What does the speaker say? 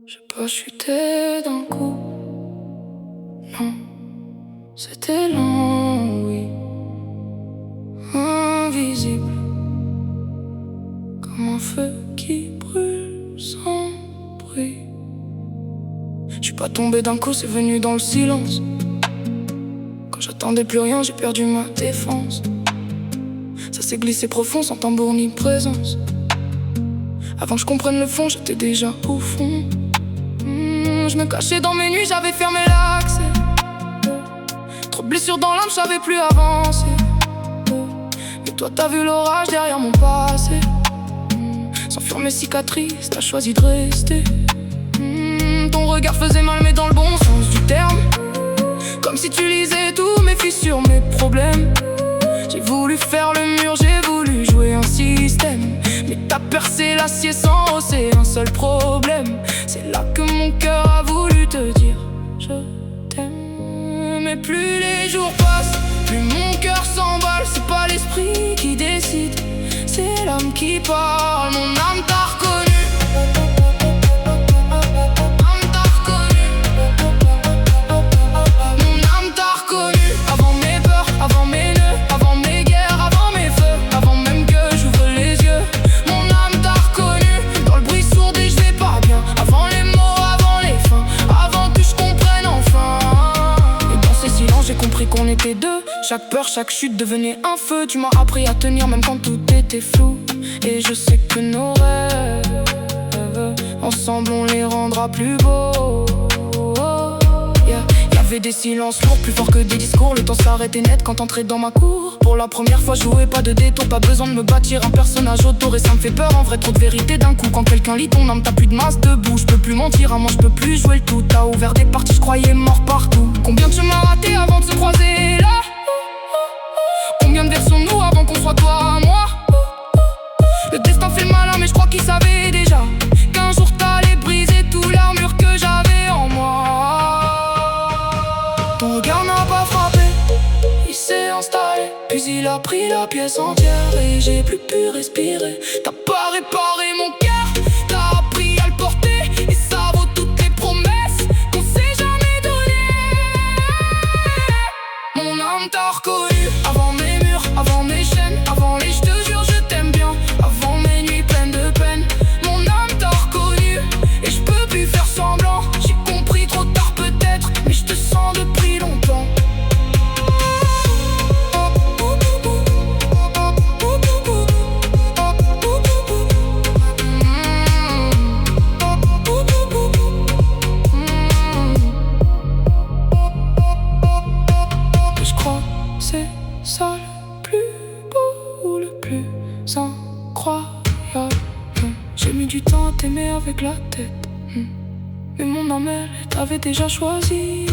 J'ai pas chuté d'un coup, non, c'était lent, oui, invisible, comme un feu qui brûle sans bruit. J'suis pas tombé d'un coup, c'est venu dans le silence. Quand j'attendais plus rien, j'ai perdu ma défense. Ça s'est glissé profond, sans tambour ni présence. Avant que je comprenne le fond, j'étais déjà au fond. Je me cachais dans mes nuits, j'avais fermé l'accès. Trop de blessures dans l'âme, je savais plus avancer. Mais toi t'as vu l'orage derrière mon passé. Sans fuir mes cicatrices, t'as choisi de rester. Ton regard faisait mal mais dans le bon sens du terme. Comme si tu lisais tous mes fissures, mes problèmes. J'ai voulu faire le mur, j'ai voulu jouer un système. Mais t'as percé l'acier sans hausser un seul problème. C'est là que mon cœur a voulu te dire je t'aime. Mais plus les jours passent, plus mon cœur s'emballe. C'est pas l'esprit qui décide, c'est l'âme qui parle. Mon âme t'a reconnu. Qu'on était deux, chaque peur, chaque chute devenait un feu. Tu m'as appris à tenir même quand tout était flou. Et je sais que nos rêves, ensemble on les rendra plus beaux. Y'avait des silences lourds, plus forts que des discours. Le temps s'arrêtait net quand t'entrais dans ma cour. Pour la première fois, jouais pas de détour. Pas besoin de me bâtir un personnage autour. Et ça me fait peur, en vrai, trop de vérité d'un coup. Quand quelqu'un lit ton âme, t'as plus de masse debout. Je peux plus mentir, à moi je peux plus jouer le tout. T'as ouvert des parties, je croyais mort partout. Combien de chemins ratés avant de se croiser là? Combien de versions nous avant qu'on soit toi, moi? Le destin fait le malin, mais je crois qu'il savait déjà qu'un jour t'allais briser tout l'armure que j'avais en moi. Ton regard n'a pas frappé, il s'est installé. Puis il a pris la pièce entière et j'ai plus pu respirer. T'as pas réparé mon cœur, t'as appris à le porter. Et ça vaut toutes les promesses qu'on s'est jamais données. Mon âme t'a reconnu. Avant mes murs, avant mes chaînes, avant les je te jure je t'aime bien. Avant mes nuits pleines de peine, mon âme t'a reconnu. Et je peux plus faire semblant, j'ai compris trop tard peut-être. Mais je te sens depuis longtemps. Je crois c'est ça le plus beau, le plus incroyable. J'ai mis du temps à t'aimer avec la tête, mais mon âme elle t'avait déjà choisi.